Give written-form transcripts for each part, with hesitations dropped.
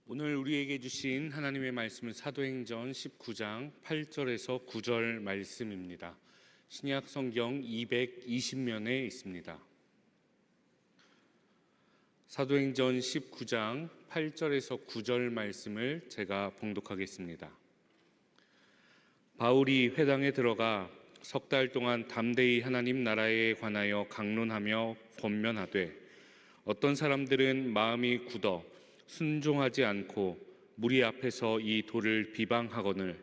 오늘 우리에게 주신 하나님의 말씀은 사도행전 19장 8절에서 9절 말씀입니다. 신약 성경 220면에 있습니다. 사도행전 19장 8절에서 9절 말씀을 제가 봉독하겠습니다. 바울이 회당에 들어가 석 달 동안 담대히 하나님 나라에 관하여 강론하며 권면하되 어떤 사람들은 마음이 굳어 순종하지 않고 무리 앞에서 이 돌을 비방하거늘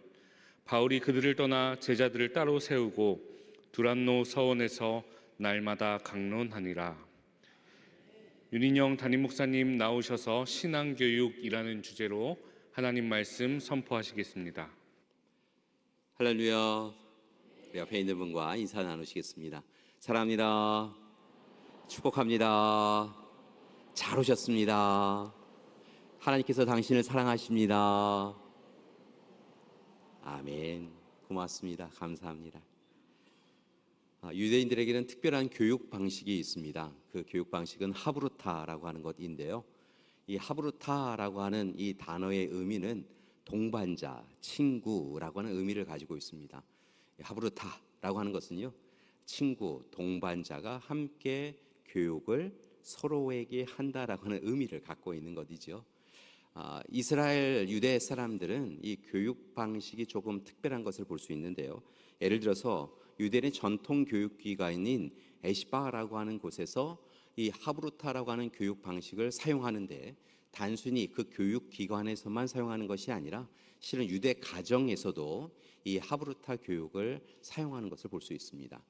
바울이 그들을 떠나 제자들을 따로 세우고 두란노 서원에서 날마다 강론하니라. 윤인영 담임 목사님 나오셔서 신앙교육이라는 주제로 하나님 말씀 선포하시겠습니다. 할렐루야. 우리 앞에 있는 분과 인사 나누시겠습니다. 사랑합니다. 축복합니다. 잘 오셨습니다. 하나님께서 당신을 사랑하십니다. 아멘. 고맙습니다. 감사합니다. 유대인들에게는 특별한 교육 방식이 있습니다. 그 교육 방식은 하브루타라고 하는 것인데요. 이 하브루타라고 하는 이 단어의 의미는 동반자, 친구라고 하는 의미를 가지고 있습니다. 하브루타라고 하는 것은요, 친구, 동반자가 함께 교육을 서로에게 한다라고 하는 의미를 갖고 있는 것이죠. 이스라엘 유대 사람들은 이 교육 방식이 조금 특별한 것을 볼 수 있는데요. 예를 들어서 유대인의 전통 교육기관인 에시바라고 하는 곳에서 이 하브루타라고 하는 교육 방식을 사용하는데 단순히 그 교육기관에서만 사용하는 것이 아니라 실은 유대 가정에서도 이 하브루타 교육을 사용하는 것을 볼 수 있습니다.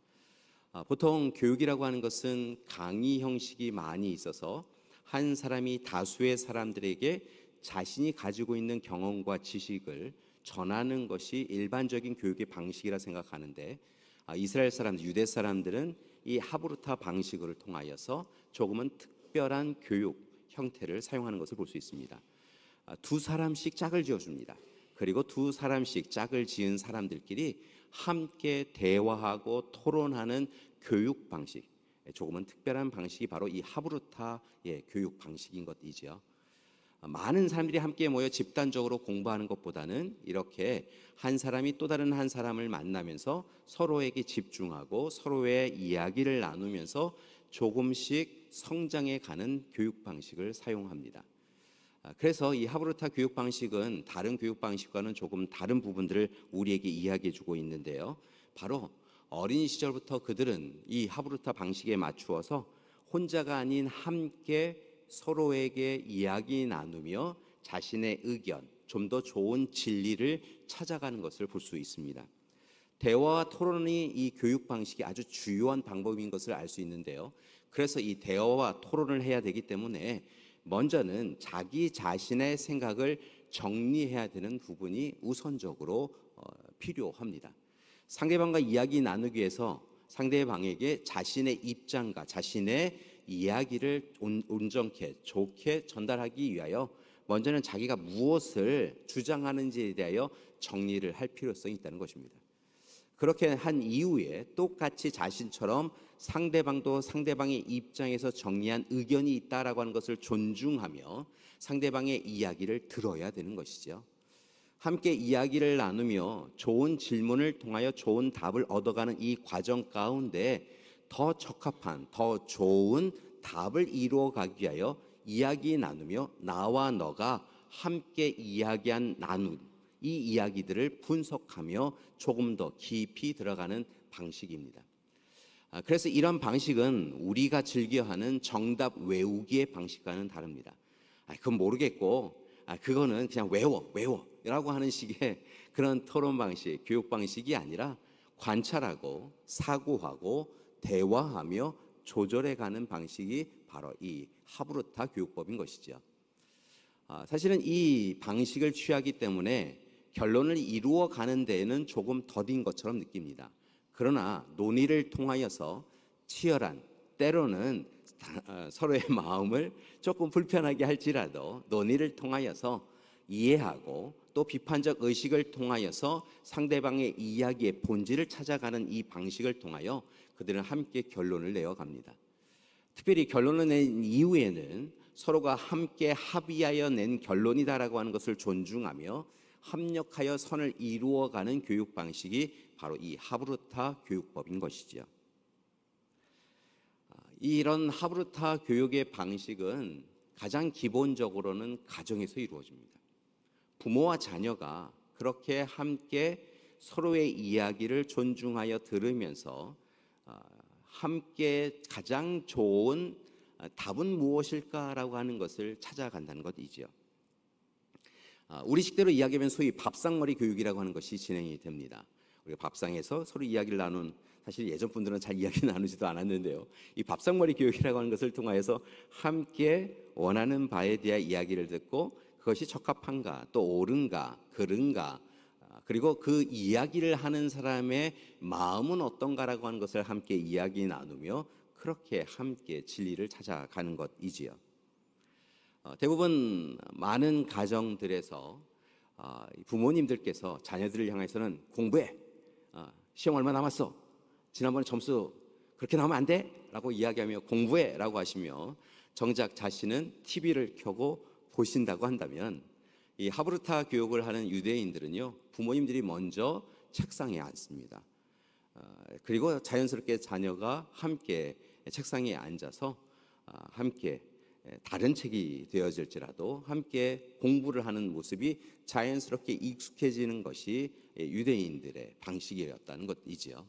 보통 교육이라고 하는 것은 강의 형식이 많이 있어서 한 사람이 다수의 사람들에게 자신이 가지고 있는 경험과 지식을 전하는 것이 일반적인 교육의 방식이라 생각하는데 이스라엘 사람들, 유대 사람들은 이 하브루타 방식을 통하여서 조금은 특별한 교육 형태를 사용하는 것을 볼 수 있습니다. 두 사람씩 짝을 지어줍니다. 그리고 두 사람씩 짝을 지은 사람들끼리 함께 대화하고 토론하는 교육 방식, 조금은 특별한 방식이 바로 이 하브루타의 교육 방식인 것이죠. 많은 사람들이 함께 모여 집단적으로 공부하는 것보다는 이렇게 한 사람이 또 다른 한 사람을 만나면서 서로에게 집중하고 서로의 이야기를 나누면서 조금씩 성장해 가는 교육 방식을 사용합니다. 그래서 이 하브루타 교육 방식은 다른 교육 방식과는 조금 다른 부분들을 우리에게 이야기해 주고 있는데요. 바로 어린 시절부터 그들은 이 하브루타 방식에 맞추어서 혼자가 아닌 함께 서로에게 이야기 나누며 자신의 의견, 좀 더 좋은 진리를 찾아가는 것을 볼 수 있습니다. 대화와 토론이 이 교육 방식의 아주 주요한 방법인 것을 알 수 있는데요. 그래서 이 대화와 토론을 해야 되기 때문에 먼저는 자기 자신의 생각을 정리해야 되는 부분이 우선적으로 필요합니다. 상대방과 이야기 나누기 위해서 상대방에게 자신의 입장과 자신의 이야기를 온전케 좋게 전달하기 위하여 먼저는 자기가 무엇을 주장하는지에 대하여 정리를 할 필요성이 있다는 것입니다. 그렇게 한 이후에 똑같이 자신처럼 상대방도 상대방의 입장에서 정리한 의견이 있다라고 하는 것을 존중하며 상대방의 이야기를 들어야 되는 것이죠. 함께 이야기를 나누며 좋은 질문을 통하여 좋은 답을 얻어가는 이 과정 가운데 더 적합한, 더 좋은 답을 이루어가기 위하여 이야기 나누며 나와 너가 함께 나눈 이 이야기들을 분석하며 조금 더 깊이 들어가는 방식입니다. 그래서 이런 방식은 우리가 즐겨하는 정답 외우기의 방식과는 다릅니다. 그건 모르겠고 그거는 그냥 외워 라고 하는 식의 그런 토론 방식, 교육 방식이 아니라 관찰하고 사고하고 대화하며 조절해가는 방식이 바로 이 하브루타 교육법인 것이죠. 사실은 이 방식을 취하기 때문에 결론을 이루어가는 데에는 조금 더딘 것처럼 느낍니다. 그러나 논의를 통하여서 치열한, 때로는 서로의 마음을 조금 불편하게 할지라도 논의를 통하여서 이해하고 또 비판적 의식을 통하여서 상대방의 이야기의 본질을 찾아가는 이 방식을 통하여 그들은 함께 결론을 내어갑니다. 특별히 결론을 낸 이후에는 서로가 함께 합의하여 낸 결론이다라고 하는 것을 존중하며 협력하여 선을 이루어가는 교육 방식이 바로 이 하브루타 교육법인 것이지요. 이런 하브루타 교육의 방식은 가장 기본적으로는 가정에서 이루어집니다. 부모와 자녀가 그렇게 함께 서로의 이야기를 존중하여 들으면서 함께 가장 좋은 답은 무엇일까라고 하는 것을 찾아간다는 것이지요. 우리 식대로 이야기하면 소위 밥상머리 교육이라고 하는 것이 진행이 됩니다. 우리가 밥상에서 서로 이야기를 나눈, 사실 예전 분들은 잘 이야기 나누지도 않았는데요. 이 밥상머리 교육이라고 하는 것을 통하여서 함께 원하는 바에 대한 이야기를 듣고 그것이 적합한가, 또 옳은가, 그른가, 그리고 그 이야기를 하는 사람의 마음은 어떤가라고 하는 것을 함께 이야기 나누며 그렇게 함께 진리를 찾아가는 것이지요. 대부분 많은 가정들에서 부모님들께서 자녀들을 향해서는 공부해, 시험 얼마 남았어, 지난번에 점수 그렇게 나오면 안 돼? 라고 이야기하며 공부해 라고 하시며 정작 자신은 TV를 켜고 보신다고 한다면 이 하브루타 교육을 하는 유대인들은요, 부모님들이 먼저 책상에 앉습니다. 그리고 자연스럽게 자녀가 함께 책상에 앉아서 함께 다른 책이 되어질지라도 함께 공부를 하는 모습이 자연스럽게 익숙해지는 것이 유대인들의 방식이었다는 것이지요.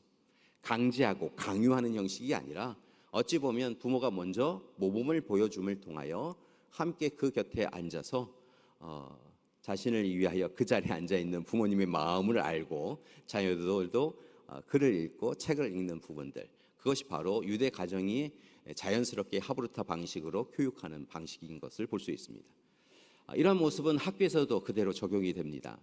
강제하고 강요하는 형식이 아니라 어찌 보면 부모가 먼저 모범을 보여줌을 통하여 함께 그 곁에 앉아서 자신을 위하여 그 자리에 앉아 있는 부모님의 마음을 알고 자녀들도 글을 읽고 책을 읽는 부분들, 그것이 바로 유대 가정이 자연스럽게 하브루타 방식으로 교육하는 방식인 것을 볼 수 있습니다. 이런 모습은 학교에서도 그대로 적용이 됩니다.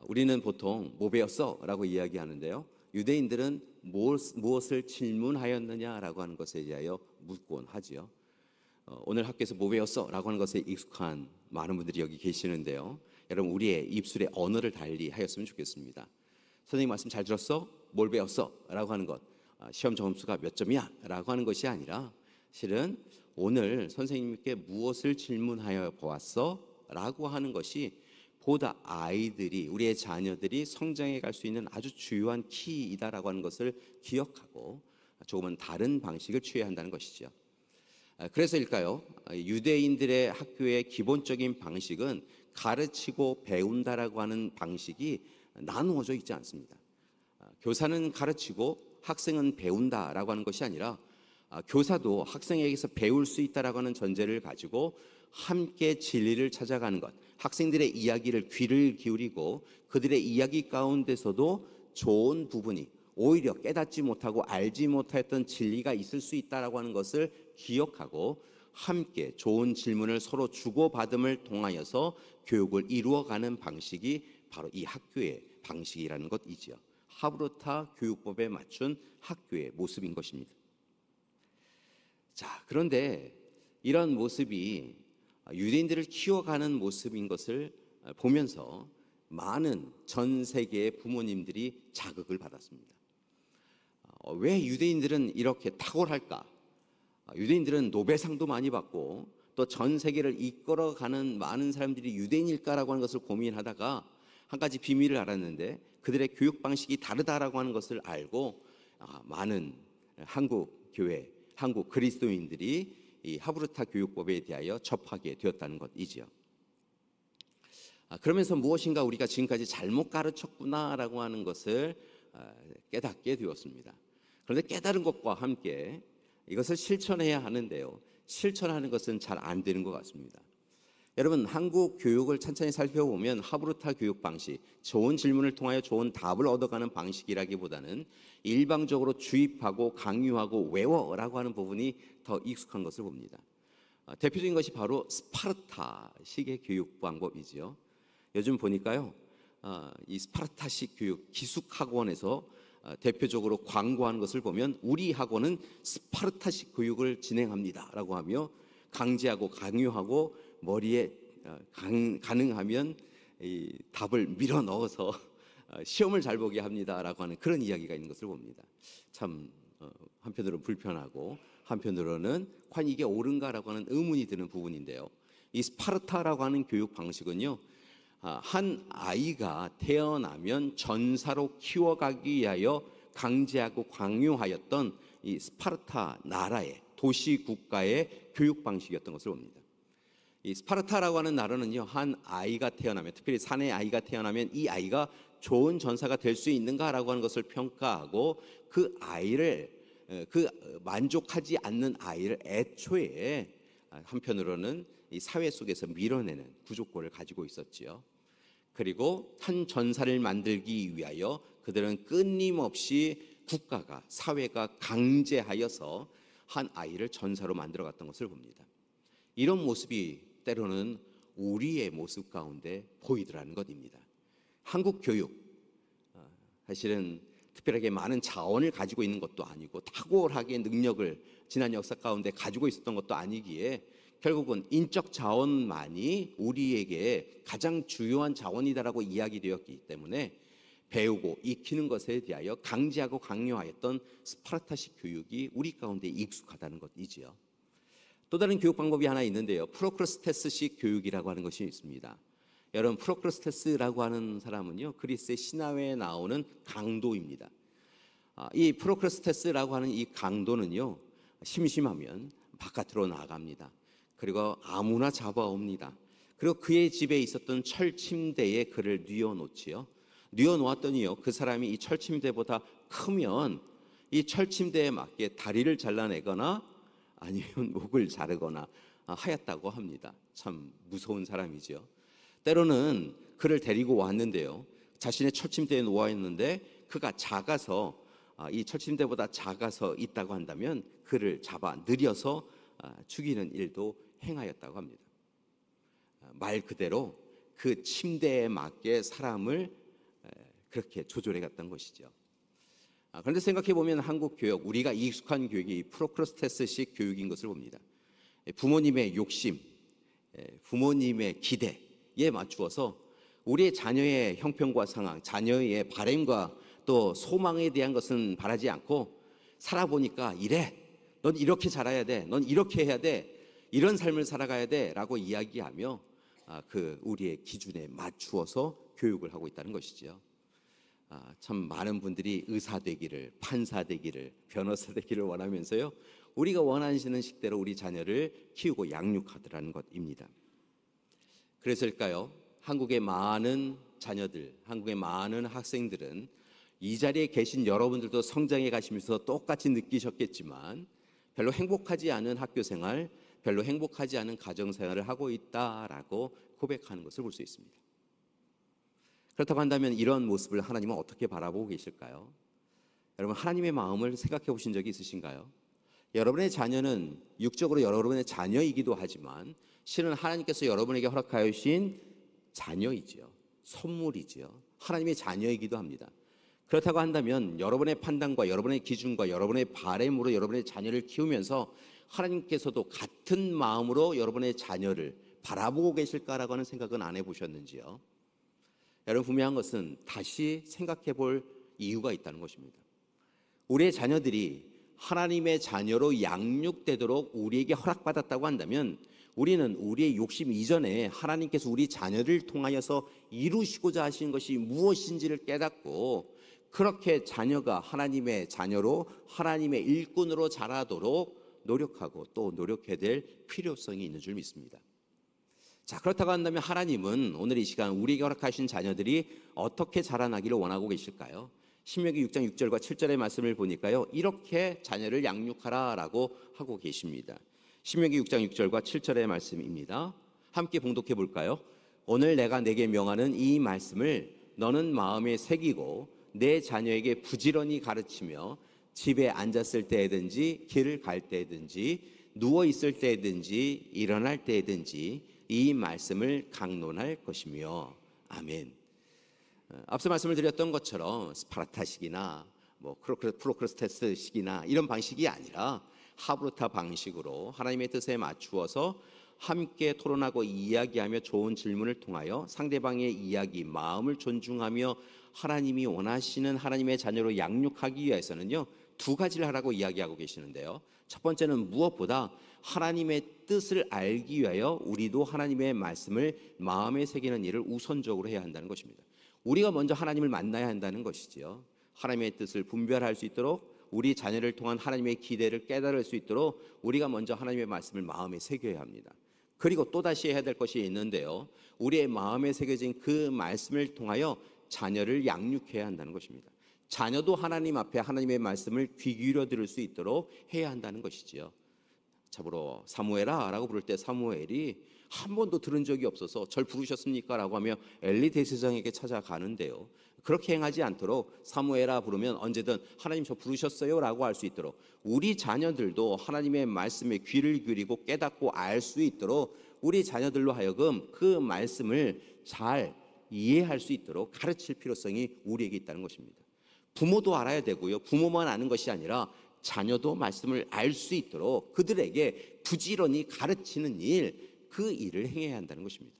우리는 보통 뭐 배웠어? 라고 이야기하는데요, 유대인들은 무엇을 질문하였느냐라고 하는 것에 대하여 묻곤 하지요. 오늘 학교에서 뭐 배웠어? 라고 하는 것에 익숙한 많은 분들이 여기 계시는데요, 여러분 우리의 입술의 언어를 달리 하였으면 좋겠습니다. 선생님 말씀 잘 들었어? 뭘 배웠어? 라고 하는 것, 시험 점수가 몇 점이야? 라고 하는 것이 아니라 실은 오늘 선생님께 무엇을 질문하여 보았어? 라고 하는 것이 보다 아이들이, 우리의 자녀들이 성장해 갈 수 있는 아주 주요한 키이다라고 하는 것을 기억하고 조금은 다른 방식을 취해야 한다는 것이죠. 그래서일까요? 유대인들의 학교의 기본적인 방식은 가르치고 배운다라고 하는 방식이 나누어져 있지 않습니다. 교사는 가르치고 학생은 배운다라고 하는 것이 아니라 교사도 학생에게서 배울 수 있다라고 하는 전제를 가지고 함께 진리를 찾아가는 것, 학생들의 이야기를 귀를 기울이고 그들의 이야기 가운데서도 좋은 부분이, 오히려 깨닫지 못하고 알지 못했던 진리가 있을 수 있다라고 하는 것을 기억하고 함께 좋은 질문을 서로 주고받음을 통하여서 교육을 이루어가는 방식이 바로 이 학교의 방식이라는 것이지요. 하브루타 교육법에 맞춘 학교의 모습인 것입니다. 자, 그런데 이런 모습이 유대인들을 키워가는 모습인 것을 보면서 많은 전 세계의 부모님들이 자극을 받았습니다. 왜 유대인들은 이렇게 탁월할까? 유대인들은 노벨상도 많이 받고 또 전 세계를 이끌어가는 많은 사람들이 유대인일까라고 하는 것을 고민하다가 한 가지 비밀을 알았는데, 그들의 교육 방식이 다르다라고 하는 것을 알고 많은 한국 교회, 한국 그리스도인들이 이 하브루타 교육법에 대하여 접하게 되었다는 것이지요. 그러면서 무엇인가 우리가 지금까지 잘못 가르쳤구나라고 하는 것을 깨닫게 되었습니다. 그런데 깨달은 것과 함께 이것을 실천해야 하는데요, 실천하는 것은 잘 안 되는 것 같습니다. 여러분, 한국 교육을 천천히 살펴보면 하브루타 교육 방식, 좋은 질문을 통하여 좋은 답을 얻어가는 방식이라기보다는 일방적으로 주입하고 강요하고 외워라고 하는 부분이 더 익숙한 것을 봅니다. 대표적인 것이 바로 스파르타식의 교육 방법이지요. 요즘 보니까요, 이 스파르타식 교육 기숙학원에서 대표적으로 광고하는 것을 보면 우리 학원은 스파르타식 교육을 진행합니다라고 하며 강제하고 강요하고 머리에 가능하면 이 답을 밀어 넣어서 시험을 잘 보게 합니다라고 하는 그런 이야기가 있는 것을 봅니다. 참 한편으로는 불편하고 한편으로는 과연 이게 옳은가라고 하는 의문이 드는 부분인데요. 이 스파르타라고 하는 교육 방식은요, 한 아이가 태어나면 전사로 키워가기 위하여 강제하고 강요하였던 이 스파르타 나라의 도시 국가의 교육 방식이었던 것을 봅니다. 이 스파르타라고 하는 나라는요, 한 아이가 태어나면, 특별히 사내 아이가 태어나면 이 아이가 좋은 전사가 될 수 있는가라고 하는 것을 평가하고 그 아이를, 그 만족하지 않는 아이를 애초에 한편으로는 이 사회 속에서 밀어내는 구조권을 가지고 있었지요. 그리고 한 전사를 만들기 위하여 그들은 끊임없이 국가가, 사회가 강제하여서 한 아이를 전사로 만들어갔던 것을 봅니다. 이런 모습이 때로는 우리의 모습 가운데 보이더라는 것입니다. 한국 교육, 사실은 특별하게 많은 자원을 가지고 있는 것도 아니고 탁월하게 능력을 지난 역사 가운데 가지고 있었던 것도 아니기에 결국은 인적 자원만이 우리에게 가장 중요한 자원이다라고 이야기되었기 때문에 배우고 익히는 것에 대하여 강제하고 강요하였던 스파르타식 교육이 우리 가운데 익숙하다는 것이지요. 또 다른 교육 방법이 하나 있는데요, 프로크리스테스식 교육이라고 하는 것이 있습니다. 여러분, 프로크리스테스라고 하는 사람은요, 그리스의 신화에 나오는 강도입니다. 이 프로크리스테스라고 하는 이 강도는요, 심심하면 바깥으로 나갑니다. 그리고 아무나 잡아옵니다. 그리고 그의 집에 있었던 철 침대에 그를 뉘어놓지요. 뉘어놓았더니요, 그 사람이 이 철 침대보다 크면 이 철 침대에 맞게 다리를 잘라내거나 아니면 목을 자르거나 하였다고 합니다. 참 무서운 사람이죠. 때로는 그를 데리고 왔는데요, 자신의 철침대에 놓아 있는데 그가 작아서, 이 철침대보다 작아서 있다고 한다면 그를 잡아 느려서 죽이는 일도 행하였다고 합니다. 말 그대로 그 침대에 맞게 사람을 그렇게 조절해 갔던 것이죠. 그런데 생각해 보면 한국 교육, 우리가 익숙한 교육이 프로크리스테스식 교육인 것을 봅니다. 부모님의 욕심, 부모님의 기대에 맞추어서 우리의 자녀의 형편과 상황, 자녀의 바램과 또 소망에 대한 것은 바라지 않고, 살아보니까 이래, 넌 이렇게 자라야 돼, 넌 이렇게 해야 돼, 이런 삶을 살아가야 돼 라고 이야기하며 그 우리의 기준에 맞추어서 교육을 하고 있다는 것이죠. 참 많은 분들이 의사 되기를, 판사 되기를, 변호사 되기를 원하면서요, 우리가 원하시는 식대로 우리 자녀를 키우고 양육하더라는 것입니다. 그래서일까요? 한국의 많은 자녀들, 한국의 많은 학생들은 이 자리에 계신 여러분들도 성장해 가시면서 똑같이 느끼셨겠지만 별로 행복하지 않은 학교 생활, 별로 행복하지 않은 가정 생활을 하고 있다라고 고백하는 것을 볼 수 있습니다. 그렇다고 한다면 이런 모습을 하나님은 어떻게 바라보고 계실까요? 여러분, 하나님의 마음을 생각해 보신 적이 있으신가요? 여러분의 자녀는 육적으로 여러분의 자녀이기도 하지만 실은 하나님께서 여러분에게 허락하여 주신 자녀이지요. 선물이지요. 하나님의 자녀이기도 합니다. 그렇다고 한다면 여러분의 판단과 여러분의 기준과 여러분의 바램으로 여러분의 자녀를 키우면서 하나님께서도 같은 마음으로 여러분의 자녀를 바라보고 계실까라고 하는 생각은 안 해보셨는지요? 여러분, 분명한 것은 다시 생각해 볼 이유가 있다는 것입니다. 우리의 자녀들이 하나님의 자녀로 양육되도록 우리에게 허락받았다고 한다면 우리는 우리의 욕심 이전에 하나님께서 우리 자녀를 통하여서 이루시고자 하신 것이 무엇인지를 깨닫고 그렇게 자녀가 하나님의 자녀로 하나님의 일꾼으로 자라도록 노력하고 또 노력해야 될 필요성이 있는 줄 믿습니다. 자, 그렇다고 한다면 하나님은 오늘 이 시간 우리에게 허락하신 자녀들이 어떻게 자라나기를 원하고 계실까요? 신명기 6장 6절과 7절의 말씀을 보니까요, 이렇게 자녀를 양육하라라고 하고 계십니다. 신명기 6장 6절과 7절의 말씀입니다. 함께 봉독해 볼까요? 오늘 내가 내게 명하는 이 말씀을 너는 마음에 새기고 내 자녀에게 부지런히 가르치며 집에 앉았을 때든지 길을 갈 때든지 누워 있을 때든지 일어날 때든지 이 말씀을 강론할 것이며. 아멘. 앞서 말씀을 드렸던 것처럼 스파르타식이나 프로크리스테스식이나 이런 방식이 아니라 하브루타 방식으로 하나님의 뜻에 맞추어서 함께 토론하고 이야기하며 좋은 질문을 통하여 상대방의 이야기, 마음을 존중하며 하나님이 원하시는 하나님의 자녀로 양육하기 위해서는요, 두 가지를 하라고 이야기하고 계시는데요. 첫 번째는 무엇보다 하나님의 뜻을 알기 위하여 우리도 하나님의 말씀을 마음에 새기는 일을 우선적으로 해야 한다는 것입니다. 우리가 먼저 하나님을 만나야 한다는 것이지요. 하나님의 뜻을 분별할 수 있도록, 우리 자녀를 통한 하나님의 기대를 깨달을 수 있도록 우리가 먼저 하나님의 말씀을 마음에 새겨야 합니다. 그리고 또다시 해야 될 것이 있는데요. 우리의 마음에 새겨진 그 말씀을 통하여 자녀를 양육해야 한다는 것입니다. 자녀도 하나님 앞에 하나님의 말씀을 귀 기울여 들을 수 있도록 해야 한다는 것이지요. 참으로 사무엘아 라고 부를 때 사무엘이 한 번도 들은 적이 없어서 절 부르셨습니까? 라고 하며 엘리 대제사장에게 찾아가는데요. 그렇게 행하지 않도록 사무엘아 부르면 언제든 하나님 저 부르셨어요? 라고 할 수 있도록 우리 자녀들도 하나님의 말씀에 귀를 기울이고 깨닫고 알 수 있도록 우리 자녀들로 하여금 그 말씀을 잘 이해할 수 있도록 가르칠 필요성이 우리에게 있다는 것입니다. 부모도 알아야 되고요. 부모만 아는 것이 아니라 자녀도 말씀을 알 수 있도록 그들에게 부지런히 가르치는 일, 그 일을 행해야 한다는 것입니다.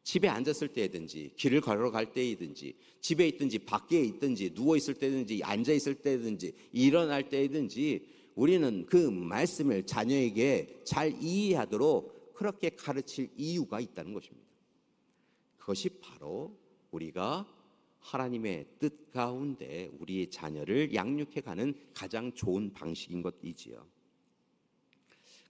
집에 앉았을 때든지 길을 걸어갈 때이든지 집에 있든지 밖에 있든지 누워있을 때든지 앉아있을 때든지 일어날 때이든지 우리는 그 말씀을 자녀에게 잘 이해하도록 그렇게 가르칠 이유가 있다는 것입니다. 그것이 바로 우리가 하나님의 뜻 가운데 우리의 자녀를 양육해가는 가장 좋은 방식인 것이지요.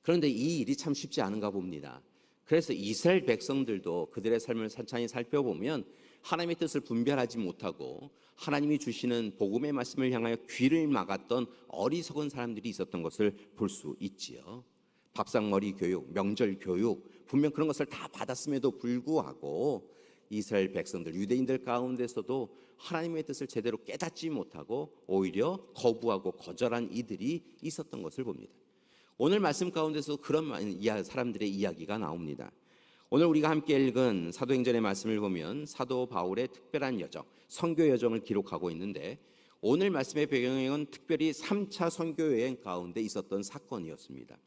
그런데 이 일이 참 쉽지 않은가 봅니다. 그래서 이스라엘 백성들도 그들의 삶을 찬찬히 살펴보면 하나님의 뜻을 분별하지 못하고 하나님이 주시는 복음의 말씀을 향하여 귀를 막았던 어리석은 사람들이 있었던 것을 볼 수 있지요. 밥상머리 교육, 명절 교육, 분명 그런 것을 다 받았음에도 불구하고 이스라엘 백성들, 유대인들 가운데서도 하나님의 뜻을 제대로 깨닫지 못하고 오히려 거부하고 거절한 이들이 있었던 것을 봅니다. 오늘 말씀 가운데서 그런 사람들의 이야기가 나옵니다. 오늘 우리가 함께 읽은 사도행전의 말씀을 보면 사도 바울의 특별한 여정, 선교 여정을 기록하고 있는데 오늘 말씀의 배경은 특별히 3차 선교 여행 가운데 있었던 사건이었습니다.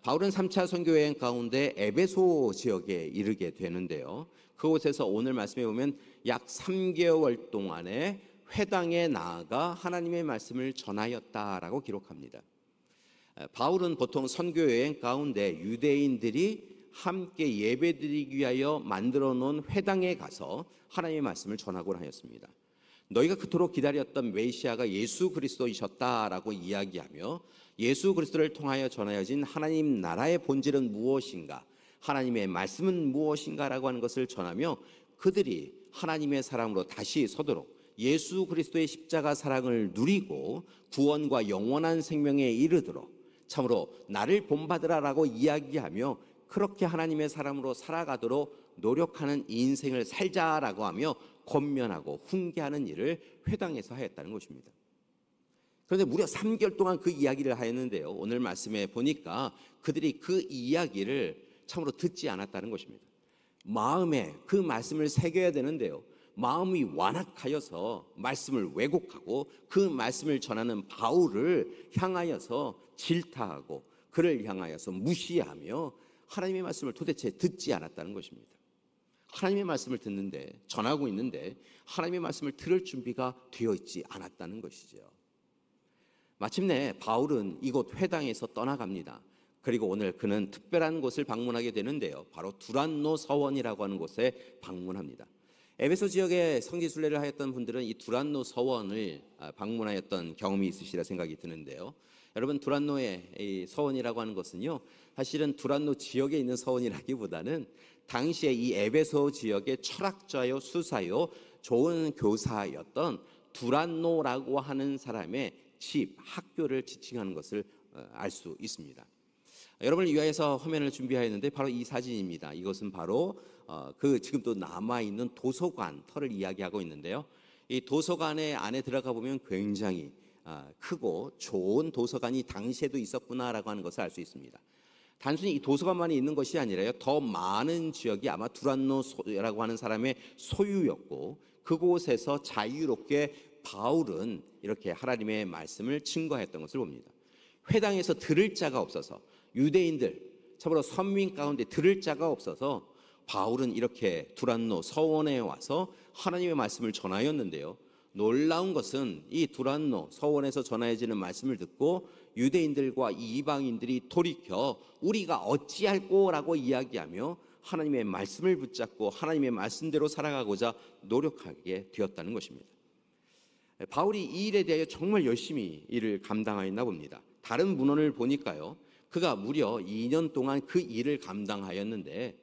바울은 3차 선교 여행 가운데 에베소 지역에 이르게 되는데요. 그곳에서 오늘 말씀에 보면 약 3개월 동안에 회당에 나아가 하나님의 말씀을 전하였다라고 기록합니다. 바울은 보통 선교 여행 가운데 유대인들이 함께 예배드리기 위하여 만들어 놓은 회당에 가서 하나님의 말씀을 전하곤 하였습니다. 너희가 그토록 기다렸던 메시아가 예수 그리스도이셨다라고 이야기하며 예수 그리스도를 통하여 전하여진 하나님 나라의 본질은 무엇인가, 하나님의 말씀은 무엇인가라고 하는 것을 전하며 그들이 하나님의 사랑으로 다시 서도록 예수 그리스도의 십자가 사랑을 누리고 구원과 영원한 생명에 이르도록 참으로 나를 본받으라라고 이야기하며 그렇게 하나님의 사람으로 살아가도록 노력하는 인생을 살자라고 하며 권면하고 훈계하는 일을 회당에서 하였다는 것입니다. 그런데 무려 3개월 동안 그 이야기를 하였는데요. 오늘 말씀에 보니까 그들이 그 이야기를 참으로 듣지 않았다는 것입니다. 마음에 그 말씀을 새겨야 되는데요. 마음이 완악하여서 말씀을 왜곡하고 그 말씀을 전하는 바울을 향하여서 질타하고 그를 향하여서 무시하며 하나님의 말씀을 도대체 듣지 않았다는 것입니다. 하나님의 말씀을 듣는데 전하고 있는데 하나님의 말씀을 들을 준비가 되어 있지 않았다는 것이죠. 마침내 바울은 이곳 회당에서 떠나갑니다. 그리고 오늘 그는 특별한 곳을 방문하게 되는데요. 바로 두란노 서원이라고 하는 곳에 방문합니다. 에베소 지역에 성지순례를 하였던 분들은 이 두란노 서원을 방문하였던 경험이 있으시리라 생각이 드는데요. 여러분, 두란노의 이 서원이라고 하는 것은요, 사실은 두란노 지역에 있는 서원이라기보다는 당시에 이 에베소 지역의 철학자요, 수사요, 좋은 교사였던 두란노라고 하는 사람의 집, 학교를 지칭하는 것을 알 수 있습니다. 여러분을 위하여서 화면을 준비하였는데 바로 이 사진입니다. 이것은 바로 그 지금도 남아있는 도서관 터를 이야기하고 있는데요. 이 도서관의 안에 들어가 보면 굉장히 크고 좋은 도서관이 당시에도 있었구나라고 하는 것을 알 수 있습니다. 단순히 이 도서관만이 있는 것이 아니라요, 더 많은 지역이 아마 두란노라고 하는 사람의 소유였고 그곳에서 자유롭게 바울은 이렇게 하나님의 말씀을 증거했던 것을 봅니다. 회당에서 들을 자가 없어서 유대인들, 참으로 선민 가운데 들을 자가 없어서 바울은 이렇게 두란노 서원에 와서 하나님의 말씀을 전하였는데요. 놀라운 것은 이 두란노 서원에서 전하여지는 말씀을 듣고 유대인들과 이방인들이 돌이켜 우리가 어찌할꼬라고 이야기하며 하나님의 말씀을 붙잡고 하나님의 말씀대로 살아가고자 노력하게 되었다는 것입니다. 바울이 이 일에 대하여 정말 열심히 일을 감당하였나 봅니다. 다른 문헌을 보니까요, 그가 무려 2년 동안 그 일을 감당하였는데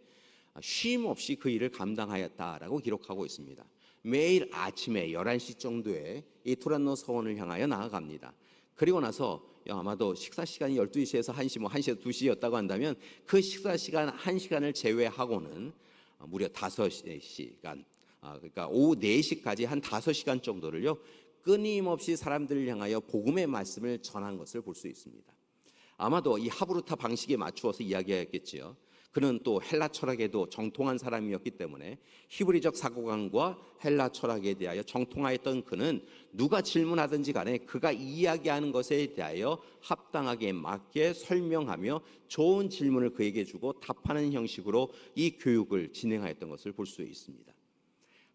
쉼 없이 그 일을 감당하였다라고 기록하고 있습니다. 매일 아침에 11시 정도에 이 투란노 서원을 향하여 나아갑니다. 그리고 나서 아마도 식사 시간이 12시에서 1시, 1시에서 2시였다고 한다면 그 식사 시간 1시간을 제외하고는 무려 5시간, 그러니까 오후 4시까지 한 5시간 정도를요, 끊임없이 사람들을 향하여 복음의 말씀을 전한 것을 볼 수 있습니다. 아마도 이 하브루타 방식에 맞추어서 이야기했겠지요. 그는 또 헬라 철학에도 정통한 사람이었기 때문에 히브리적 사고관과 헬라 철학에 대하여 정통하였던 그는 누가 질문하든지 간에 그가 이야기하는 것에 대하여 합당하게 맞게 설명하며 좋은 질문을 그에게 주고 답하는 형식으로 이 교육을 진행하였던 것을 볼 수 있습니다.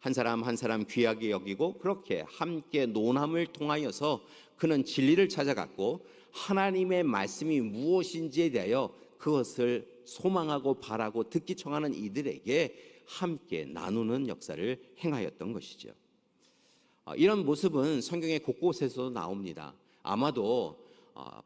한 사람 한 사람 귀하게 여기고 그렇게 함께 논함을 통하여서 그는 진리를 찾아갔고 하나님의 말씀이 무엇인지에 대하여 그것을 소망하고 바라고 듣기 청하는 이들에게 함께 나누는 역사를 행하였던 것이죠. 이런 모습은 성경의 곳곳에서 나옵니다. 아마도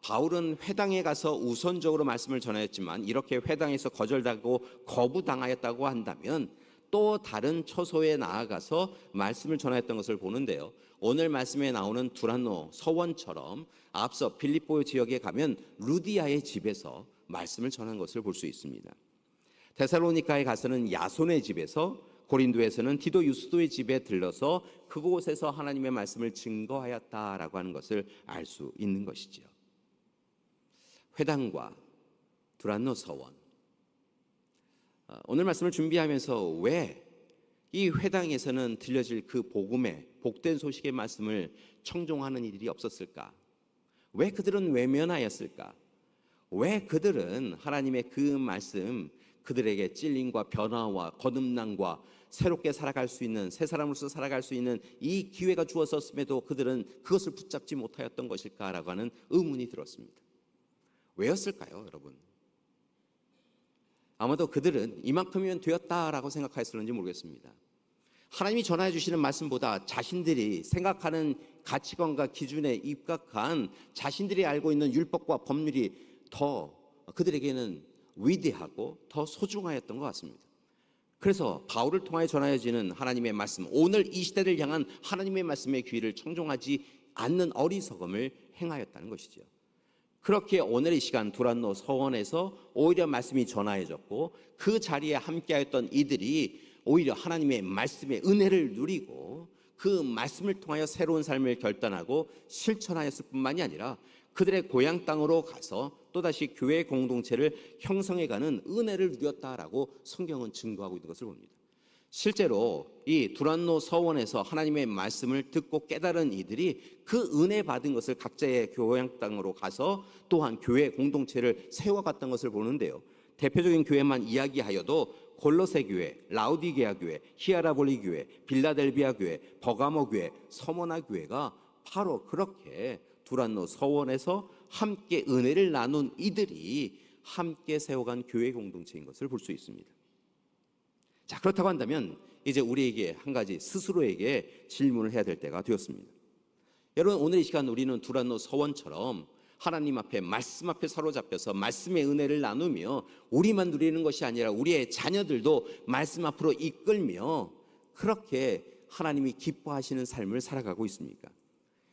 바울은 회당에 가서 우선적으로 말씀을 전하였지만 이렇게 회당에서 거절당하고 거부당하였다고 한다면 또 다른 처소에 나아가서 말씀을 전하였던 것을 보는데요, 오늘 말씀에 나오는 두란노 서원처럼 앞서 빌립보 지역에 가면 루디아의 집에서 말씀을 전한 것을 볼 수 있습니다. 데살로니가에 가서는 야손의 집에서, 고린도에서는 디도 유스도의 집에 들러서 그곳에서 하나님의 말씀을 증거하였다라고 하는 것을 알 수 있는 것이지요. 회당과 두란노 서원, 오늘 말씀을 준비하면서 왜 이 회당에서는 들려질 그 복음의 복된 소식의 말씀을 청종하는 이들이 없었을까? 왜 그들은 외면하였을까? 왜 그들은 하나님의 그 말씀, 그들에게 찔림과 변화와 거듭남과 새롭게 살아갈 수 있는, 새 사람으로서 살아갈 수 있는 이 기회가 주어졌음에도 그들은 그것을 붙잡지 못하였던 것일까라고 하는 의문이 들었습니다. 왜였을까요, 여러분? 아마도 그들은 이만큼이면 되었다라고 생각하였을는지 모르겠습니다. 하나님이 전해 주시는 말씀보다 자신들이 생각하는 가치관과 기준에 입각한 자신들이 알고 있는 율법과 법률이 더 그들에게는 위대하고 더 소중하였던 것 같습니다. 그래서 바울을 통하여 전하여지는 하나님의 말씀, 오늘 이 시대를 향한 하나님의 말씀의 귀를 청종하지 않는 어리석음을 행하였다는 것이죠. 그렇게 오늘 이 시간 두란노 서원에서 오히려 말씀이 전하여졌고 그 자리에 함께하였던 이들이 오히려 하나님의 말씀의 은혜를 누리고 그 말씀을 통하여 새로운 삶을 결단하고 실천하였을 뿐만이 아니라 그들의 고향 땅으로 가서 또다시 교회 공동체를 형성해가는 은혜를 누렸다라고 성경은 증거하고 있는 것을 봅니다. 실제로 이 두란노 서원에서 하나님의 말씀을 듣고 깨달은 이들이 그 은혜 받은 것을 각자의 교양 땅으로 가서 또한 교회 공동체를 세워갔던 것을 보는데요, 대표적인 교회만 이야기하여도 골로새 교회, 라우디게아 교회, 히아라볼리 교회, 빌라델비아 교회, 버가모 교회, 서머나 교회가 바로 그렇게 두란노 서원에서 함께 은혜를 나눈 이들이 함께 세워간 교회 공동체인 것을 볼 수 있습니다. 자, 그렇다고 한다면 이제 우리에게 한 가지 스스로에게 질문을 해야 될 때가 되었습니다. 여러분, 오늘 이 시간 우리는 두란노 서원처럼 하나님 앞에, 말씀 앞에 사로잡혀서 말씀의 은혜를 나누며 우리만 누리는 것이 아니라 우리의 자녀들도 말씀 앞으로 이끌며 그렇게 하나님이 기뻐하시는 삶을 살아가고 있습니까?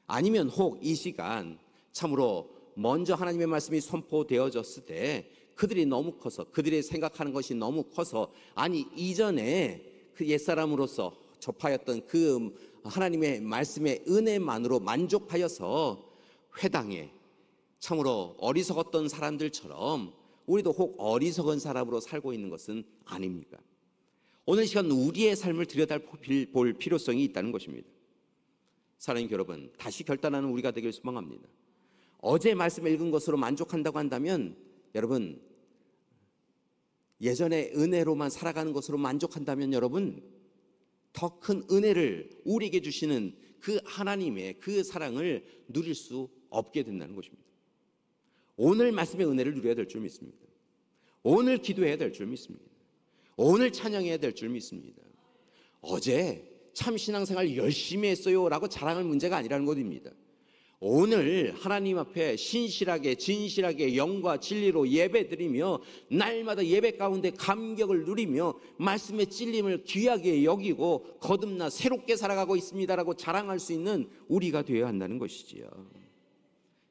아니면 혹 이 시간 참으로 먼저 하나님의 말씀이 선포되어졌을 때 그들이 너무 커서, 그들이 생각하는 것이 너무 커서, 아니 이전에 그 옛사람으로서 접하였던 그 하나님의 말씀의 은혜만으로 만족하여서 회당에 참으로 어리석었던 사람들처럼 우리도 혹 어리석은 사람으로 살고 있는 것은 아닙니까? 오늘 이 시간 우리의 삶을 들여다볼 필요성이 있다는 것입니다. 사랑하는 여러분, 다시 결단하는 우리가 되길 소망합니다. 어제 말씀 읽은 것으로 만족한다고 한다면, 여러분, 예전의 은혜로만 살아가는 것으로 만족한다면 여러분, 더 큰 은혜를 우리에게 주시는 그 하나님의 그 사랑을 누릴 수 없게 된다는 것입니다. 오늘 말씀의 은혜를 누려야 될 줄 믿습니다. 오늘 기도해야 될 줄 믿습니다. 오늘 찬양해야 될 줄 믿습니다. 어제 참 신앙생활 열심히 했어요 라고 자랑할 문제가 아니라는 것입니다. 오늘 하나님 앞에 신실하게 진실하게 영과 진리로 예배드리며 날마다 예배 가운데 감격을 누리며 말씀의 찔림을 귀하게 여기고 거듭나 새롭게 살아가고 있습니다라고 자랑할 수 있는 우리가 되어야 한다는 것이지요.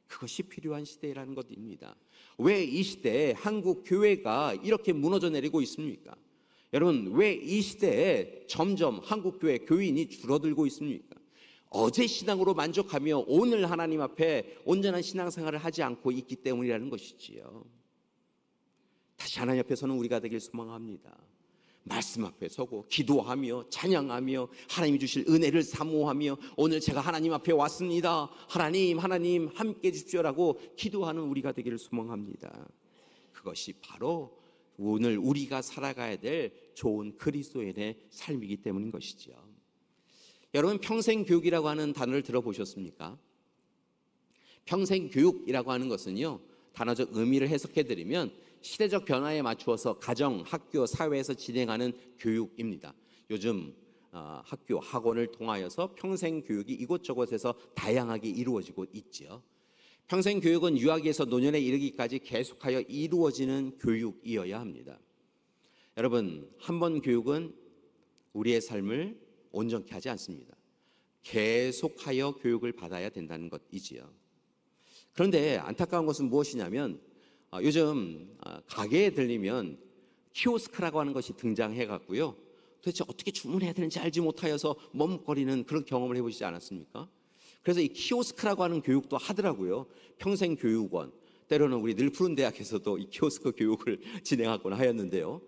그것이 필요한 시대라는 것입니다. 왜 이 시대에 한국 교회가 이렇게 무너져 내리고 있습니까? 여러분, 왜 이 시대에 점점 한국 교회 교인이 줄어들고 있습니까? 어제 신앙으로 만족하며 오늘 하나님 앞에 온전한 신앙생활을 하지 않고 있기 때문이라는 것이지요. 다시 하나님 앞에 서는 우리가 되길 소망합니다. 말씀 앞에 서고 기도하며 찬양하며 하나님이 주실 은혜를 사모하며 오늘 제가 하나님 앞에 왔습니다. 하나님 함께 해주십시오라고 기도하는 우리가 되기를 소망합니다. 그것이 바로 오늘 우리가 살아가야 될 좋은 그리스도인의 삶이기 때문인 것이죠. 여러분, 평생교육이라고 하는 단어를 들어보셨습니까? 평생교육이라고 하는 것은요, 단어적 의미를 해석해드리면 시대적 변화에 맞추어서 가정, 학교, 사회에서 진행하는 교육입니다. 요즘 학교, 학원을 통하여서 평생교육이 이곳저곳에서 다양하게 이루어지고 있죠. 평생교육은 유아기에서 노년에 이르기까지 계속하여 이루어지는 교육이어야 합니다. 여러분, 한 번 교육은 우리의 삶을 온전케 하지 않습니다. 계속하여 교육을 받아야 된다는 것이지요. 그런데 안타까운 것은 무엇이냐면 요즘 가게에 들리면 키오스크라고 하는 것이 등장해 갖고요, 도대체 어떻게 주문해야 되는지 알지 못하여서 머뭇거리는 그런 경험을 해보시지 않았습니까? 그래서 이 키오스크라고 하는 교육도 하더라고요. 평생교육원, 때로는 우리 늘푸른 대학에서도 이 키오스크 교육을 진행하곤 하였는데요.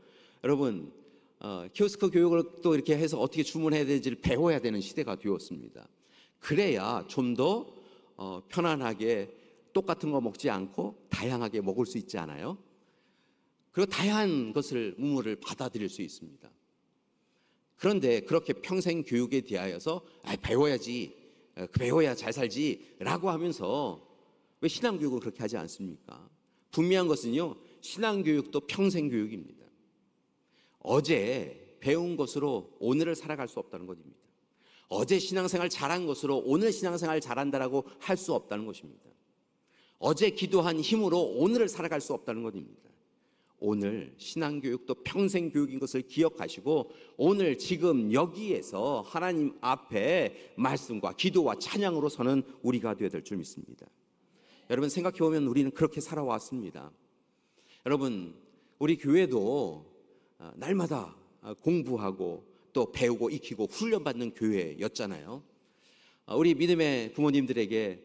여러분, 키오스크 교육을 또 이렇게 해서 어떻게 주문해야 되는지를 배워야 되는 시대가 되었습니다. 그래야 좀 더 편안하게 똑같은 거 먹지 않고 다양하게 먹을 수 있지 않아요? 그리고 다양한 것을 우물을 받아들일 수 있습니다. 그런데 그렇게 평생 교육에 대하여서 배워야지, 배워야 잘 살지 라고 하면서 왜 신앙교육은 그렇게 하지 않습니까? 분명한 것은요, 신앙교육도 평생 교육입니다. 어제 배운 것으로 오늘을 살아갈 수 없다는 것입니다. 어제 신앙생활 잘한 것으로 오늘 신앙생활 잘한다라고 할 수 없다는 것입니다. 어제 기도한 힘으로 오늘을 살아갈 수 없다는 것입니다. 오늘 신앙교육도 평생교육인 것을 기억하시고 오늘 지금 여기에서 하나님 앞에 말씀과 기도와 찬양으로 서는 우리가 되어야 될 줄 믿습니다. 여러분, 생각해보면 우리는 그렇게 살아왔습니다. 여러분, 우리 교회도 날마다 공부하고 또 배우고 익히고 훈련받는 교회였잖아요. 우리 믿음의 부모님들에게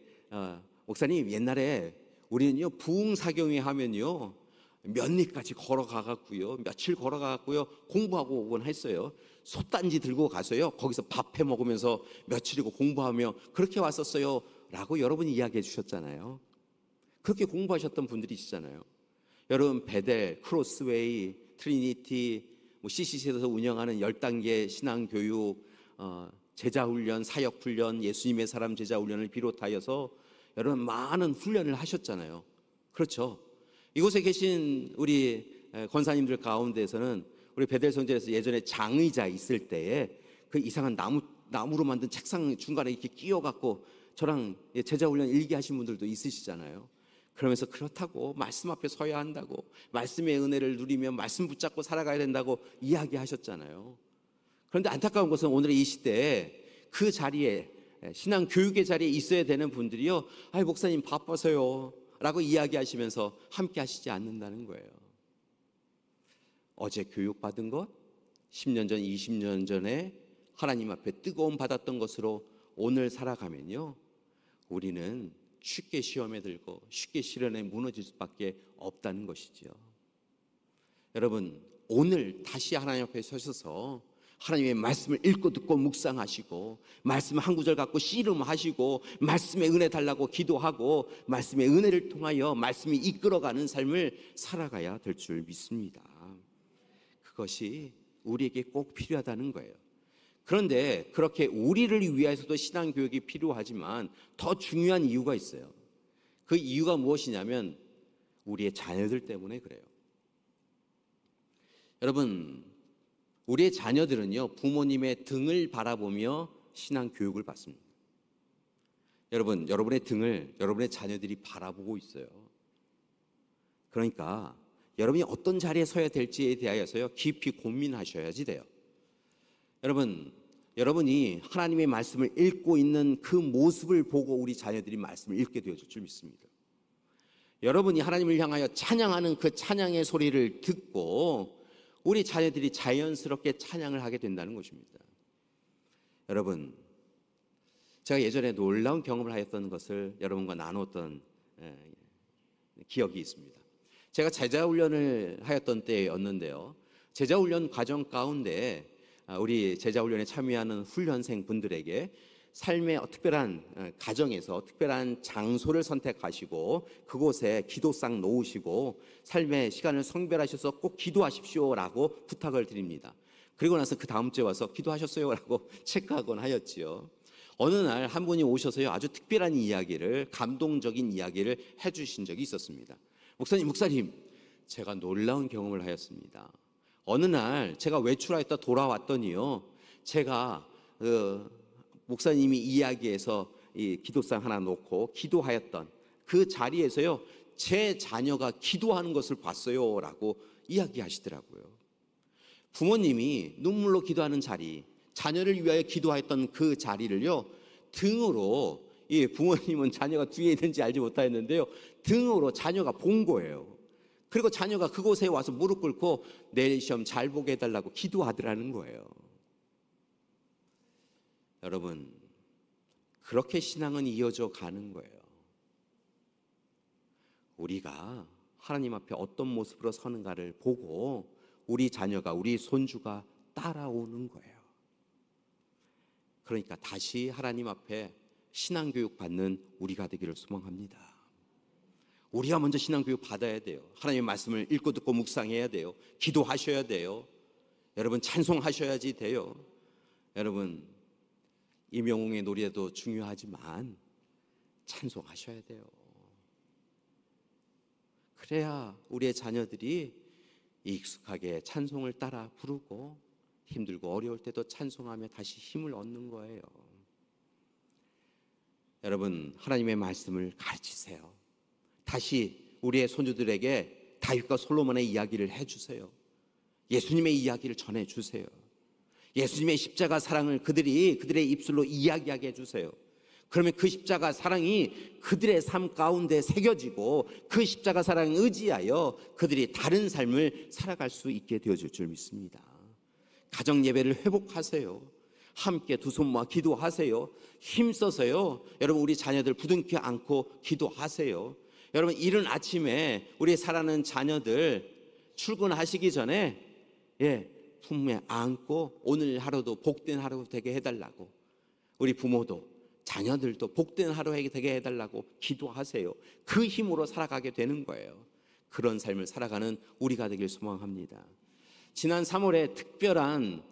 목사님, 옛날에 우리는요 부흥사경회 하면요 몇 리까지 걸어가갖고요, 며칠 걸어가갖고요 공부하고 오곤 했어요. 솥단지 들고 가서요 거기서 밥 해 먹으면서 며칠이고 공부하며 그렇게 왔었어요 라고 여러분이 이야기해 주셨잖아요. 그렇게 공부하셨던 분들이시잖아요. 여러분, 베델, 크로스웨이, 트리니티, CCC에서 운영하는 10단계 신앙교육, 제자훈련, 사역훈련, 예수님의 사람 제자훈련을 비롯하여서 여러분 많은 훈련을 하셨잖아요. 그렇죠? 이곳에 계신 우리 권사님들 가운데에서는 우리 베델 성전에서 예전에 장의자 있을 때에 그 이상한 나무로 만든 책상 중간에 이렇게 끼워갖고 저랑 제자훈련 일기하신 분들도 있으시잖아요. 그러면서 그렇다고 말씀 앞에 서야 한다고, 말씀의 은혜를 누리며 말씀 붙잡고 살아가야 된다고 이야기하셨잖아요. 그런데 안타까운 것은 오늘 이 시대에 그 자리에, 신앙 교육의 자리에 있어야 되는 분들이요, 아이 목사님 바빠서요 라고 이야기하시면서 함께 하시지 않는다는 거예요. 어제 교육받은 것, 10년 전, 20년 전에 하나님 앞에 뜨거움 받았던 것으로 오늘 살아가면요, 우리는 쉽게 시험에 들고 쉽게 시련에 무너질 수밖에 없다는 것이죠. 여러분, 오늘 다시 하나님 앞에 서셔서 하나님의 말씀을 읽고 듣고 묵상하시고 말씀 한 구절 갖고 씨름하시고 말씀의 은혜 달라고 기도하고 말씀의 은혜를 통하여 말씀이 이끌어가는 삶을 살아가야 될 줄 믿습니다. 그것이 우리에게 꼭 필요하다는 거예요. 그런데 그렇게 우리를 위해서도 신앙교육이 필요하지만 더 중요한 이유가 있어요. 그 이유가 무엇이냐면 우리의 자녀들 때문에 그래요. 여러분, 우리의 자녀들은요, 부모님의 등을 바라보며 신앙교육을 받습니다. 여러분, 여러분의 등을 여러분의 자녀들이 바라보고 있어요. 그러니까 여러분이 어떤 자리에 서야 될지에 대하여서요, 깊이 고민하셔야지 돼요. 여러분이 하나님의 말씀을 읽고 있는 그 모습을 보고 우리 자녀들이 말씀을 읽게 되어질 줄 믿습니다. 여러분이 하나님을 향하여 찬양하는 그 찬양의 소리를 듣고 우리 자녀들이 자연스럽게 찬양을 하게 된다는 것입니다. 여러분, 제가 예전에 놀라운 경험을 하였던 것을 여러분과 나눴던 기억이 있습니다. 제가 제자훈련을 하였던 때였는데요, 제자훈련 과정 가운데 우리 제자훈련에 참여하는 훈련생 분들에게 삶의 특별한 가정에서 특별한 장소를 선택하시고 그곳에 기도상 놓으시고 삶의 시간을 성별하셔서 꼭 기도하십시오라고 부탁을 드립니다. 그리고 나서 그 다음 주에 와서 기도하셨어요라고 체크하곤 하였지요. 어느 날 한 분이 오셔서요, 아주 특별한 이야기를, 감동적인 이야기를 해주신 적이 있었습니다. 목사님, 제가 놀라운 경험을 하였습니다. 어느 날 제가 외출하였다 돌아왔더니요, 제가 목사님이 이야기해서 이 기도상 하나 놓고 기도하였던 그 자리에서요, 제 자녀가 기도하는 것을 봤어요 라고 이야기하시더라고요. 부모님이 눈물로 기도하는 자리, 자녀를 위하여 기도했던 그 자리를요, 등으로, 부모님은 자녀가 뒤에 있는지 알지 못하였는데요, 등으로 자녀가 본 거예요. 그리고 자녀가 그곳에 와서 무릎 꿇고 내일 시험 잘 보게 해달라고 기도하더라는 거예요. 여러분, 그렇게 신앙은 이어져 가는 거예요. 우리가 하나님 앞에 어떤 모습으로 서는가를 보고 우리 자녀가, 우리 손주가 따라오는 거예요. 그러니까 다시 하나님 앞에 신앙교육 받는 우리가 되기를 소망합니다. 우리가 먼저 신앙교육 받아야 돼요. 하나님의 말씀을 읽고 듣고 묵상해야 돼요. 기도하셔야 돼요. 여러분, 찬송하셔야지 돼요. 여러분, 임영웅의 노래도 중요하지만 찬송하셔야 돼요. 그래야 우리의 자녀들이 익숙하게 찬송을 따라 부르고 힘들고 어려울 때도 찬송하며 다시 힘을 얻는 거예요. 여러분, 하나님의 말씀을 가르치세요. 다시 우리의 손주들에게 다윗과 솔로몬의 이야기를 해주세요. 예수님의 이야기를 전해주세요. 예수님의 십자가 사랑을 그들의 입술로 이야기하게 해주세요. 그러면 그 십자가 사랑이 그들의 삶 가운데 새겨지고 그 십자가 사랑에 의지하여 그들이 다른 삶을 살아갈 수 있게 되어질 줄 믿습니다. 가정 예배를 회복하세요. 함께 두 손 모아 기도하세요. 힘써서요, 여러분, 우리 자녀들 부둥켜 안고 기도하세요. 여러분, 이른 아침에 우리 사랑하는 자녀들 출근하시기 전에 품에 안고 오늘 하루도 복된 하루 되게 해달라고, 우리 부모도 자녀들도 복된 하루 되게 해달라고 기도하세요. 그 힘으로 살아가게 되는 거예요. 그런 삶을 살아가는 우리가 되길 소망합니다. 지난 3월에 특별한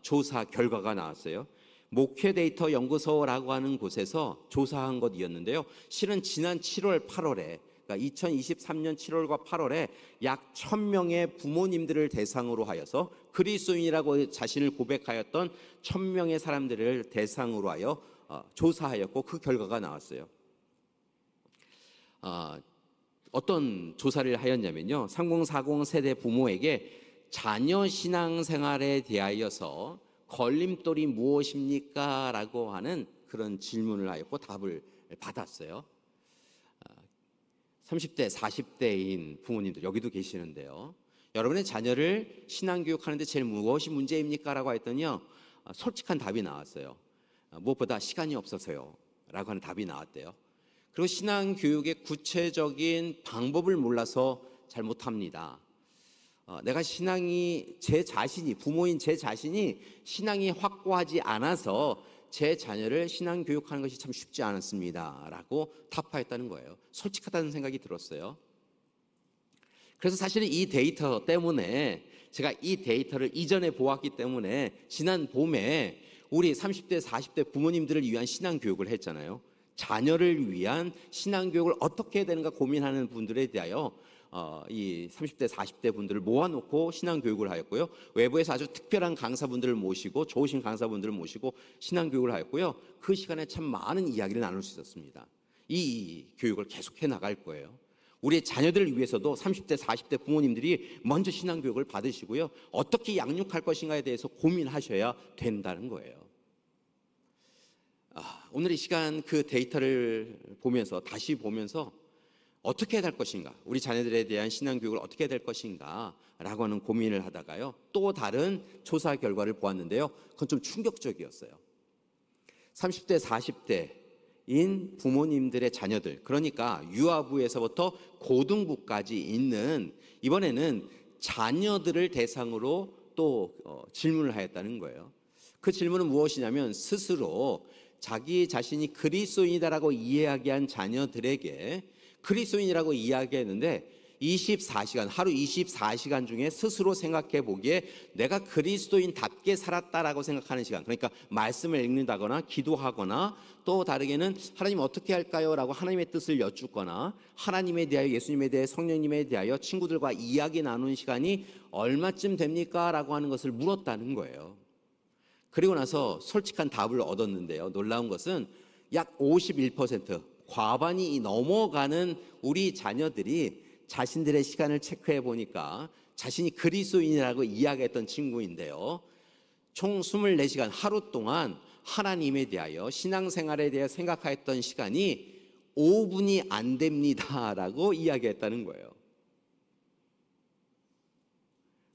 조사 결과가 나왔어요. 목회 데이터 연구소라고 하는 곳에서 조사한 것이었는데요, 실은 지난 7월 8월에, 그러니까 2023년 7월과 8월에 약 1000명의 부모님들을 대상으로 하여서 그리스도인이라고 자신을 고백하였던 1000명의 사람들을 대상으로 하여 조사하였고 그 결과가 나왔어요. 어떤 조사를 하였냐면요, 3040 세대 부모에게 자녀 신앙생활에 대하여서 걸림돌이 무엇입니까? 라고 하는 그런 질문을 하였고 답을 받았어요. 30대, 40대인 부모님들 여기도 계시는데요, 여러분의 자녀를 신앙교육하는데 제일 무엇이 문제입니까? 라고 했더니요, 솔직한 답이 나왔어요. 무엇보다 시간이 없어서요 라고 하는 답이 나왔대요. 그리고 신앙교육의 구체적인 방법을 몰라서 잘못합니다. 내가 부모인 제 자신이 신앙이 확고하지 않아서 제 자녀를 신앙교육하는 것이 참 쉽지 않았습니다 라고 답하였다는 거예요. 솔직하다는 생각이 들었어요. 그래서 사실은 이 데이터 때문에, 제가 이 데이터를 이전에 보았기 때문에 지난 봄에 우리 30대, 40대 부모님들을 위한 신앙교육을 했잖아요. 자녀를 위한 신앙교육을 어떻게 해야 되는가 고민하는 분들에 대하여 이 30대, 40대 분들을 모아놓고 신앙교육을 하였고요. 외부에서 아주 특별한 강사분들을 모시고 좋으신 강사분들을 모시고 신앙교육을 하였고요. 그 시간에 참 많은 이야기를 나눌 수 있었습니다. 이 교육을 계속해 나갈 거예요. 우리 자녀들을 위해서도 30대, 40대 부모님들이 먼저 신앙교육을 받으시고요. 어떻게 양육할 것인가에 대해서 고민하셔야 된다는 거예요. 오늘 이 시간 그 데이터를 보면서 다시 보면서 어떻게 해야 될 것인가, 우리 자녀들에 대한 신앙교육을 어떻게 해야 될 것인가 라고 하는 고민을 하다가요, 또 다른 조사 결과를 보았는데요. 그건 좀 충격적이었어요. 30대, 40대인 부모님들의 자녀들, 그러니까 유아부에서부터 고등부까지 있는, 이번에는 자녀들을 대상으로 또 질문을 하였다는 거예요. 그 질문은 무엇이냐면, 스스로 자기 자신이 그리스도인이다라고 이야기한 자녀들에게 그리스도인이라고 이야기했는데 24시간, 하루 24시간 중에 스스로 생각해 보기에 내가 그리스도인답게 살았다라고 생각하는 시간, 그러니까 말씀을 읽는다거나 기도하거나 또 다르게는 하나님 어떻게 할까요? 라고 하나님의 뜻을 여쭙거나 하나님에 대하여, 예수님에 대해, 성령님에 대하여 친구들과 이야기 나누는 시간이 얼마쯤 됩니까? 라고 하는 것을 물었다는 거예요. 그리고 나서 솔직한 답을 얻었는데요. 놀라운 것은 약 51%, 과반이 넘어가는 우리 자녀들이 자신들의 시간을 체크해 보니까 자신이 그리스도인이라고 이야기했던 친구인데요, 총 24시간 하루 동안 하나님에 대하여, 신앙생활에 대해 생각했던 시간이 5분이 안 됩니다라고 이야기했다는 거예요.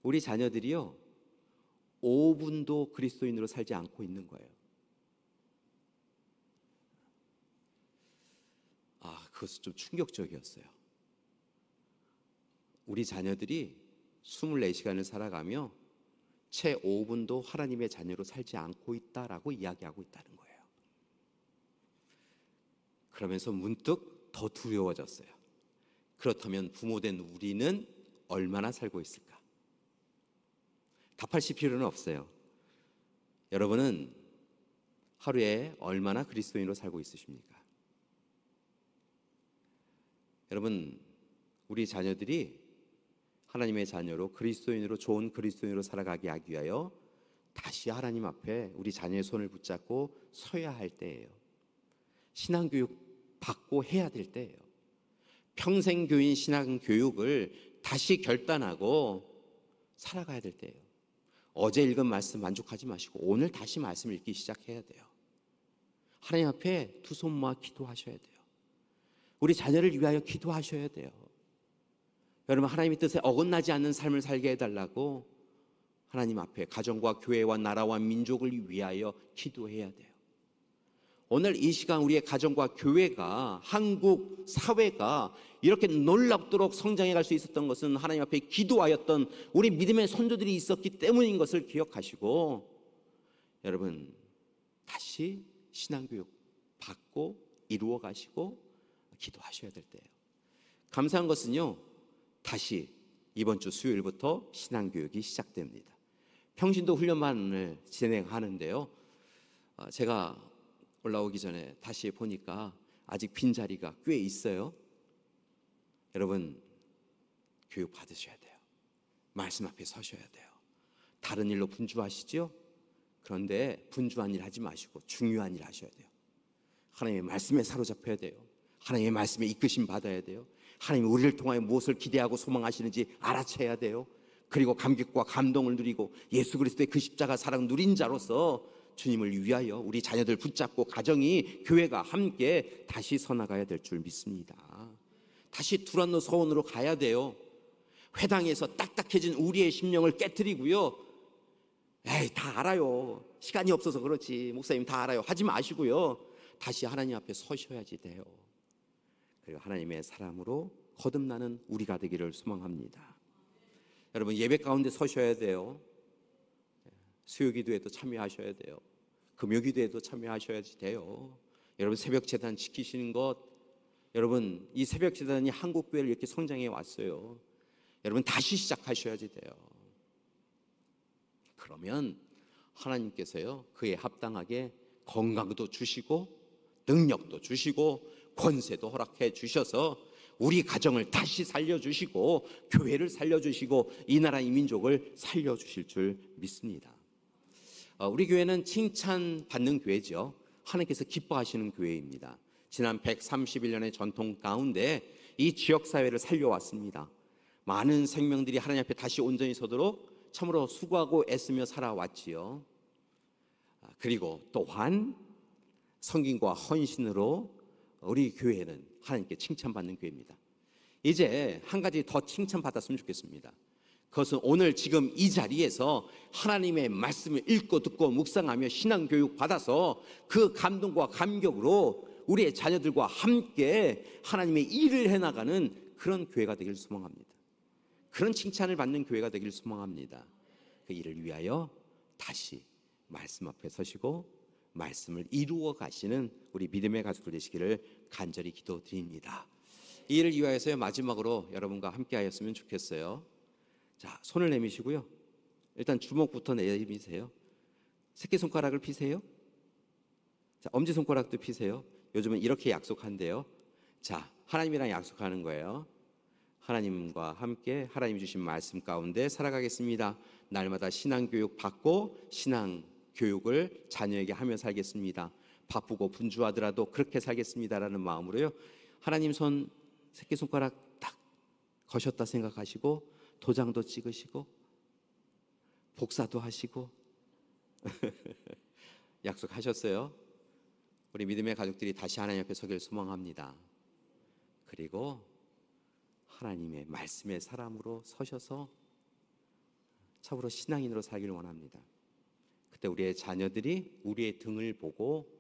우리 자녀들이요, 5분도 그리스도인으로 살지 않고 있는 거예요. 그것은 좀 충격적이었어요. 우리 자녀들이 24시간을 살아가며 채 5분도 하나님의 자녀로 살지 않고 있다라고 이야기하고 있다는 거예요. 그러면서 문득 더 두려워졌어요. 그렇다면 부모된 우리는 얼마나 살고 있을까? 답하실 필요는 없어요. 여러분은 하루에 얼마나 그리스도인으로 살고 있으십니까? 여러분, 우리 자녀들이 하나님의 자녀로, 그리스도인으로, 좋은 그리스도인으로 살아가게 하기 위하여 다시 하나님 앞에 우리 자녀의 손을 붙잡고 서야 할 때예요. 신앙교육 받고 해야 될 때예요. 평생교인 신앙교육을 다시 결단하고 살아가야 될 때예요. 어제 읽은 말씀 만족하지 마시고 오늘 다시 말씀 읽기 시작해야 돼요. 하나님 앞에 두 손 모아 기도하셔야 돼요. 우리 자녀를 위하여 기도하셔야 돼요. 여러분, 하나님의 뜻에 어긋나지 않는 삶을 살게 해달라고 하나님 앞에 가정과 교회와 나라와 민족을 위하여 기도해야 돼요. 오늘 이 시간 우리의 가정과 교회가, 한국 사회가 이렇게 놀랍도록 성장해 갈 수 있었던 것은 하나님 앞에 기도하였던 우리 믿음의 선조들이 있었기 때문인 것을 기억하시고, 여러분 다시 신앙교육 받고 이루어 가시고 기도하셔야 될 때예요. 감사한 것은요, 다시 이번 주 수요일부터 신앙교육이 시작됩니다. 평신도 훈련반을 진행하는데요, 제가 올라오기 전에 다시 보니까 아직 빈자리가 꽤 있어요. 여러분, 교육 받으셔야 돼요. 말씀 앞에 서셔야 돼요. 다른 일로 분주하시죠? 그런데 분주한 일 하지 마시고 중요한 일 하셔야 돼요. 하나님의 말씀에 사로잡혀야 돼요. 하나님의 말씀에 이끄심 받아야 돼요. 하나님이 우리를 통하여 무엇을 기대하고 소망하시는지 알아채야 돼요. 그리고 감격과 감동을 누리고 예수 그리스도의 그 십자가 사랑 누린 자로서 주님을 위하여 우리 자녀들 붙잡고 가정이, 교회가 함께 다시 서나가야 될 줄 믿습니다. 다시 두란노 서원으로 가야 돼요. 회당에서 딱딱해진 우리의 심령을 깨트리고요, 에이 다 알아요, 시간이 없어서 그렇지, 목사님 다 알아요 하지 마시고요, 다시 하나님 앞에 서셔야지 돼요. 그리고 하나님의 사람으로 거듭나는 우리가 되기를 소망합니다. 여러분, 예배 가운데 서셔야 돼요. 수요기도에도 참여하셔야 돼요. 금요기도에도 참여하셔야지 돼요. 여러분, 새벽재단 지키시는 것, 여러분 이 새벽재단이 한국교회를 이렇게 성장해 왔어요. 여러분 다시 시작하셔야지 돼요. 그러면 하나님께서요 그에 합당하게 건강도 주시고 능력도 주시고 권세도 허락해 주셔서 우리 가정을 다시 살려주시고 교회를 살려주시고 이 나라 이 민족을 살려주실 줄 믿습니다. 우리 교회는 칭찬받는 교회죠. 하나님께서 기뻐하시는 교회입니다. 지난 131년의 전통 가운데 이 지역사회를 살려왔습니다. 많은 생명들이 하나님 앞에 다시 온전히 서도록 참으로 수고하고 애쓰며 살아왔지요. 그리고 또한 성김과 헌신으로 우리 교회는 하나님께 칭찬받는 교회입니다. 이제 한 가지 더 칭찬받았으면 좋겠습니다. 그것은 오늘 지금 이 자리에서 하나님의 말씀을 읽고 듣고 묵상하며 신앙교육 받아서 그 감동과 감격으로 우리의 자녀들과 함께 하나님의 일을 해나가는 그런 교회가 되길 소망합니다. 그런 칭찬을 받는 교회가 되길 소망합니다. 그 일을 위하여 다시 말씀 앞에 서시고 말씀을 이루어 가시는 우리 믿음의 가족들 되시기를 간절히 기도드립니다. 이 일을 위하여서 마지막으로 여러분과 함께 하였으면 좋겠어요. 자, 손을 내미시고요. 일단 주먹부터 내미세요. 새끼손가락을 피세요. 자, 엄지손가락도 피세요. 요즘은 이렇게 약속한대요. 자, 하나님이랑 약속하는 거예요. 하나님과 함께 하나님이 주신 말씀 가운데 살아가겠습니다. 날마다 신앙교육 받고 신앙교육을 자녀에게 하며 살겠습니다. 바쁘고 분주하더라도 그렇게 살겠습니다라는 마음으로요. 하나님 손 새끼손가락 딱 거셨다 생각하시고 도장도 찍으시고 복사도 하시고 약속하셨어요. 우리 믿음의 가족들이 다시 하나님 앞에 서길 소망합니다. 그리고 하나님의 말씀의 사람으로 서셔서 참으로 신앙인으로 살기를 원합니다. 그때 우리의 자녀들이 우리의 등을 보고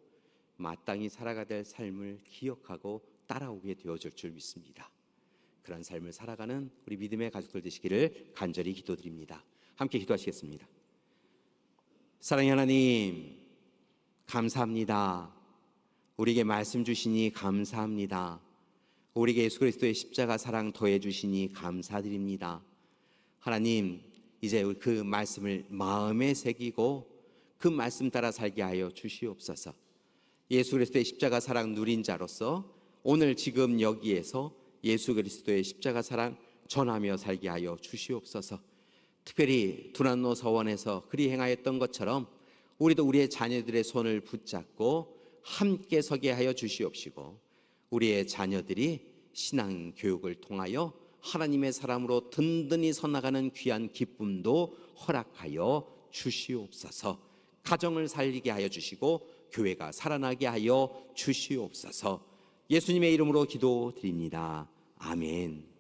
마땅히 살아가야 될 삶을 기억하고 따라오게 되어질 줄 믿습니다. 그런 삶을 살아가는 우리 믿음의 가족들 되시기를 간절히 기도드립니다. 함께 기도하시겠습니다. 사랑의 하나님, 감사합니다. 우리에게 말씀 주시니 감사합니다. 우리에게 예수 그리스도의 십자가 사랑 더해 주시니 감사드립니다. 하나님, 이제 그 말씀을 마음에 새기고 그 말씀 따라 살게 하여 주시옵소서. 예수 그리스도의 십자가 사랑 누린 자로서 오늘 지금 여기에서 예수 그리스도의 십자가 사랑 전하며 살게 하여 주시옵소서. 특별히 두란노 서원에서 그리 행하였던 것처럼 우리도 우리의 자녀들의 손을 붙잡고 함께 서게 하여 주시옵시고 우리의 자녀들이 신앙 교육을 통하여 하나님의 사람으로 든든히 서나가는 귀한 기쁨도 허락하여 주시옵소서. 가정을 살리게 하여 주시고 교회가 살아나게 하여 주시옵소서. 예수님의 이름으로 기도드립니다. 아멘.